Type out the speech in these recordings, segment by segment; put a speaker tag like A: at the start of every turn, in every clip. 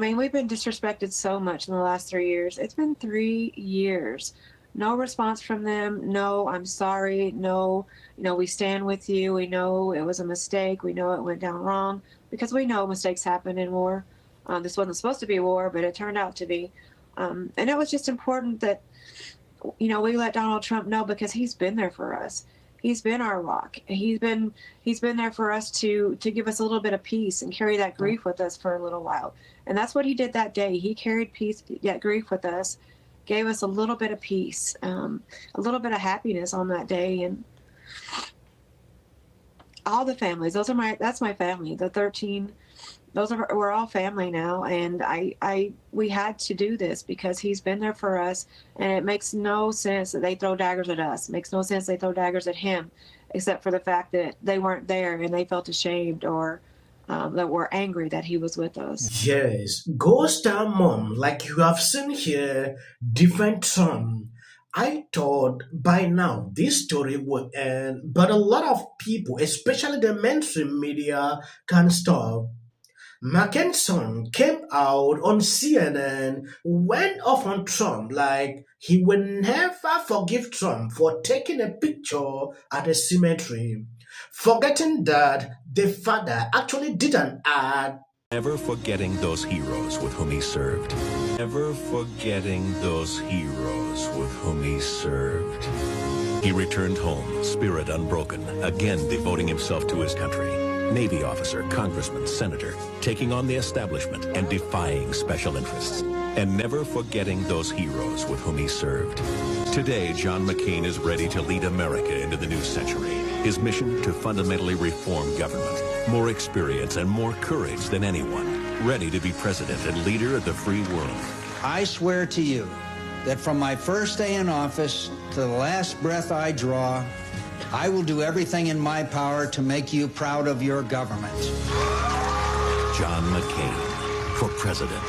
A: mean, we've been disrespected so much in the last 3 years. It's been 3 years. No response from them. No, I'm sorry. No, we stand with you. We know it was a mistake. We know it went down wrong, because we know mistakes happen in war. This wasn't supposed to be war, but it turned out to be. And it was just important that, we let Donald Trump know, because he's been there for us. He's been our rock. He's been there for us to give us a little bit of peace and carry that grief with us for a little while. And that's what he did that day. He carried peace, yet grief with us, gave us a little bit of peace, a little bit of happiness on that day. And all the families, that's my family, the 13, we're all family now. And we had to do this because he's been there for us. And it makes no sense that they throw daggers at us. It makes no sense they throw daggers at him, except for the fact that they weren't there and they felt ashamed, or that we're angry that he was with us.
B: Yes, Ghost Star Mom, like you have seen here, different Trump. I thought by now this story would end, but a lot of people, especially the mainstream media, can't stop. McCain's son came out on CNN, went off on Trump like he will never forgive Trump for taking a picture at a cemetery, forgetting that the father actually did an ad.
C: Never forgetting those heroes with whom he served. Never forgetting those heroes with whom he served. He returned home, spirit unbroken, again devoting himself to his country. Navy officer, congressman, senator, taking on the establishment and defying special interests. And never forgetting those heroes with whom he served. Today, John McCain is ready to lead America into the new century. His mission to fundamentally reform government. More experience and more courage than anyone. Ready to be president and leader of the free world.
D: I swear to you that from my first day in office to the last breath I draw, I will do everything in my power to make you proud of your government.
C: John McCain for president.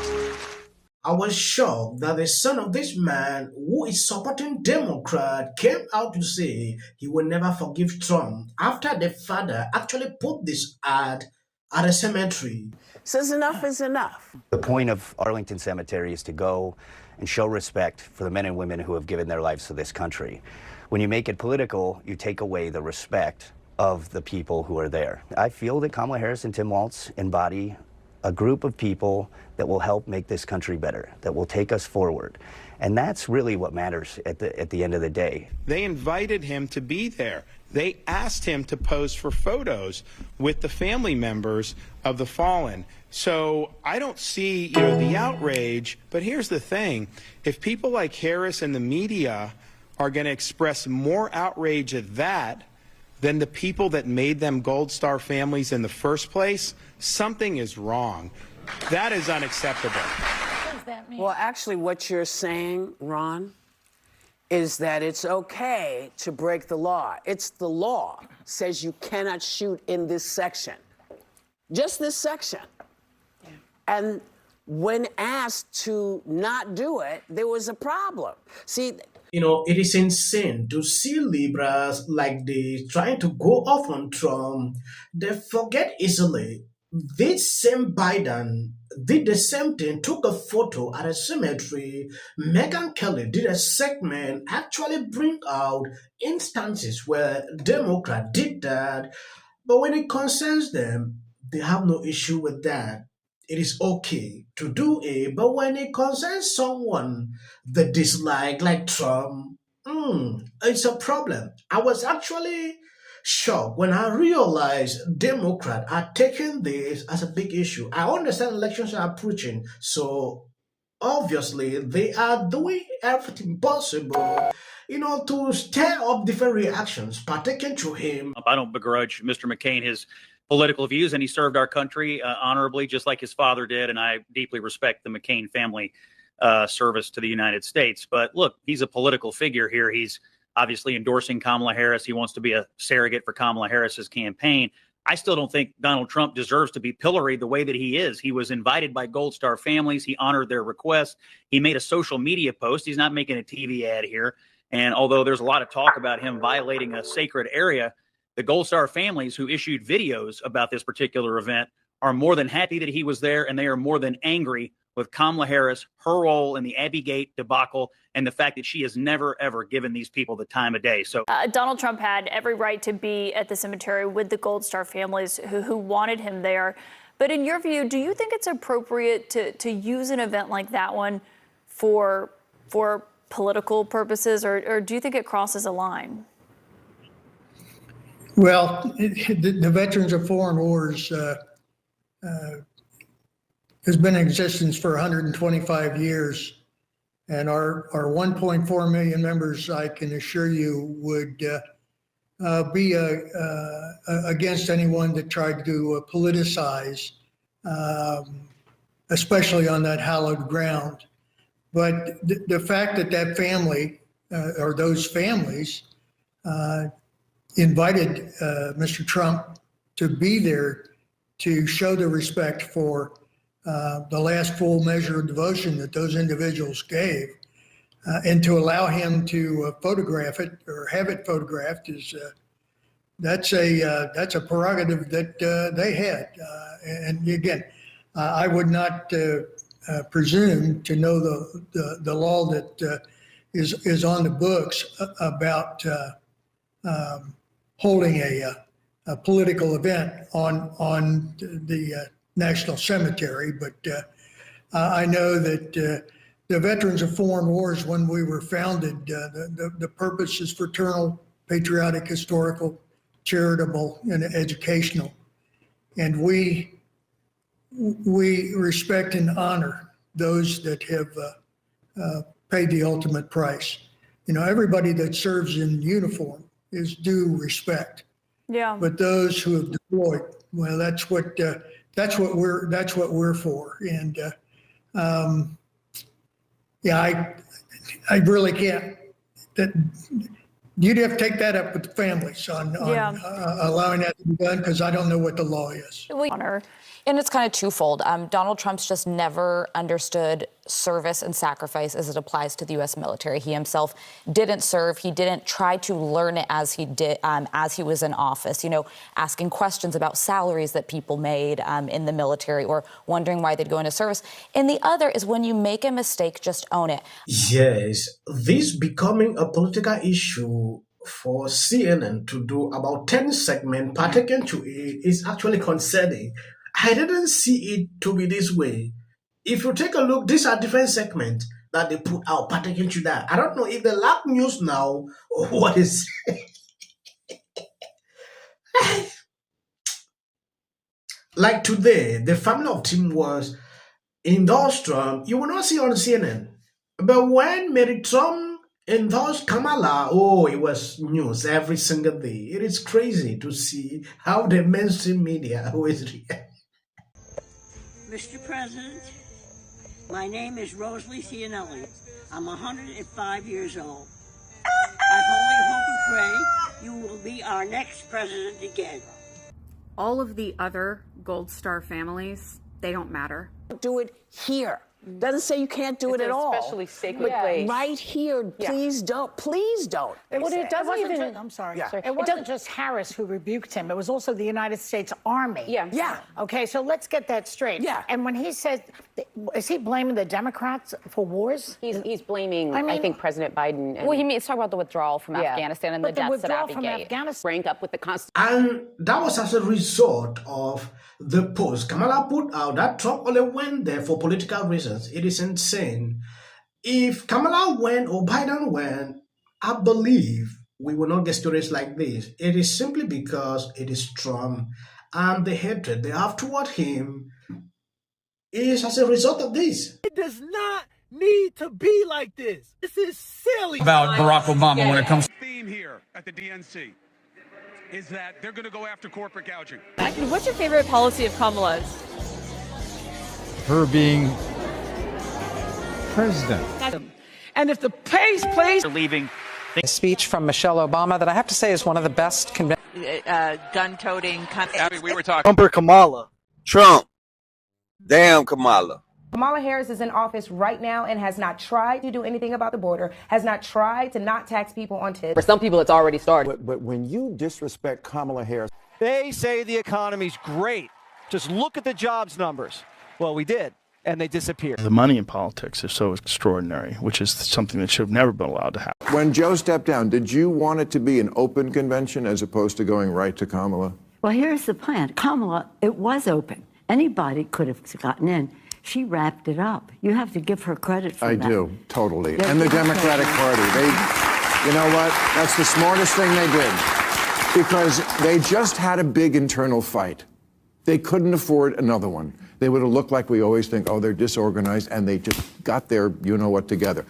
B: I was shocked that the son of this man, who is supporting Democrat, came out to say he will never forgive Trump after the father actually put this ad at a cemetery.
E: Says enough is enough.
F: The point of Arlington Cemetery is to go and show respect for the men and women who have given their lives to this country. When you make it political, you take away the respect of the people who are there. I feel that Kamala Harris and Tim Walz embody a group of people that will help make this country better, that will take us forward. And that's really what matters at the end of the day.
G: They invited him to be there. They asked him to pose for photos with the family members of the fallen. So I don't see, the outrage, but here's the thing. If people like Harris and the media are going to express more outrage at that than the people that made them Gold Star families in the first place, something is wrong. That is unacceptable.
E: What does that mean? Well, actually, what you're saying, Ron, is that it's okay to break the law. It's the law says you cannot shoot in this section. Just this section. Yeah. And when asked to not do it, there was a problem. See,
B: it is insane to see liberals like this trying to go off on Trump. They forget easily. This same Biden did the same thing, took a photo at a cemetery. Megyn Kelly did a segment, actually bring out instances where Democrats did that. But when it concerns them, they have no issue with that. It is okay to do it, but when it concerns someone they dislike, like Trump, it's a problem. I was actually shocked when I realized Democrats are taking this as a big issue. I understand elections are approaching, so obviously they are doing everything possible, to stir up different reactions, particularly to him.
H: I don't begrudge Mr. McCain his political views, and he served our country honorably, just like his father did. And I deeply respect the McCain family service to the United States. But look, he's a political figure here. He's obviously endorsing Kamala Harris. He wants to be a surrogate for Kamala Harris's campaign. I still don't think Donald Trump deserves to be pilloried the way that he is. He was invited by Gold Star families. He honored their request. He made a social media post. He's not making a TV ad here. And although there's a lot of talk about him violating a sacred area, the Gold Star families who issued videos about this particular event are more than happy that he was there, and they are more than angry with Kamala Harris, her role in the Abbey debacle, and the fact that she has never, ever given these people the time of day. So
I: Donald Trump had every right to be at the cemetery with the Gold Star families who wanted him there. But in your view, do you think it's appropriate to use an event like that one for political purposes, or do you think it crosses a line?
J: Well, the Veterans of Foreign Wars has been in existence for 125 years. And our 1.4 million members, I can assure you, would be against anyone that tried to politicize, especially on that hallowed ground. But the fact that that family or those families invited Mr. Trump to be there to show the respect for the last full measure of devotion that those individuals gave, and to allow him to photograph it or have it photographed is that's a prerogative that they had. And again, I would not presume to know the law that is on the books about holding a political event on the National Cemetery, but I know that the Veterans of Foreign Wars, when we were founded, the purpose is fraternal, patriotic, historical, charitable, and educational. And we respect and honor those that have paid the ultimate price. You know, everybody that serves in uniform is due respect.
I: Yeah.
J: But those who have deployed, well, that's what we're for. And yeah, I really can't. You'd have to take that up with the families on allowing that to be done, because I don't know what the law is.
K: And it's kind of twofold. Donald Trump's just never understood service and sacrifice as it applies to the U.S. military. He himself didn't serve. He didn't try to learn it as he did as he was in office. You know, asking questions about salaries that people made in the military, or wondering why they'd go into service. And the other is, when you make a mistake, just own it.
B: Yes, this becoming a political issue for CNN to do about 10 segments pertaining to it is actually concerning. I didn't see it to be this way. If you take a look, these are different segments that they put out pertaining to that. I don't know if they lack news now or what is. Like today, the family of Tim Walz endorsed Trump. You will not see on CNN. But when Mary Trump endorsed Kamala, oh, it was news every single day. It is crazy to see how the mainstream media always react.
L: Mr. President, my name is Rosalie Cianelli. I'm 105 years old. I humbly hope and pray you will be our next president again.
M: All of the other Gold Star families, they don't matter.
E: Do it here. Doesn't say you can't do it at all.
N: Especially sacred place.
E: Right here. Please don't. Please don't.
N: It doesn't even.
O: I'm sorry.
N: Yeah.
O: It wasn't just Harris who rebuked him. It was also the United States Army.
E: Yeah.
O: Okay, so let's get that straight.
E: Yeah.
O: And when he said, is he blaming the Democrats for wars?
N: He's blaming, I think, President Biden.
K: Well, he means talk about the withdrawal from Afghanistan and the deaths at Abbey Gate.
N: Rank up with the Constitution.
B: And that was as a result of the post Kamala put out that Trump only went there for political reasons. It is insane. If Kamala went or Biden went, I believe we will not get stories like this. It is simply because it is Trump, and the hatred they have toward him is as a result of this.
P: It does not need to be like this. This is silly.
Q: About Barack Obama when it comes to
R: theme here at the DNC is that they're going to go after corporate gouging.
S: What's your favorite policy of Kamala's?
Q: her being president.
P: And if the pace plays...
T: leaving. A speech from Michelle Obama that I have to say is one of the best
U: gun-toting...
R: Abby, we were talking...
P: Trump or Kamala?
V: Trump. Damn Kamala.
W: Kamala Harris is in office right now and has not tried to do anything about the border, has not tried to not tax people on tips.
N: For some people, it's already started.
X: But when you disrespect Kamala Harris...
Y: They say the economy's great. Just look at the jobs numbers. Well, we did.
P: and they disappear.
A: The money in politics is so extraordinary, which is something that should have never been allowed to happen.
X: When Joe stepped down, did you want it to be an open convention as opposed to going right to Kamala?
C: Well, here's the plan. Kamala, it was open. Anybody could have gotten in. She wrapped it up. You have to give her credit for that.
X: I do, totally.
C: Yeah,
X: And the
C: give her
X: Democratic
C: credit.
X: Party, you know what? That's the smartest thing they did. Because they just had a big internal fight. They couldn't afford another one. They would have looked like we always think, oh, they're disorganized, and they just got their you-know-what together.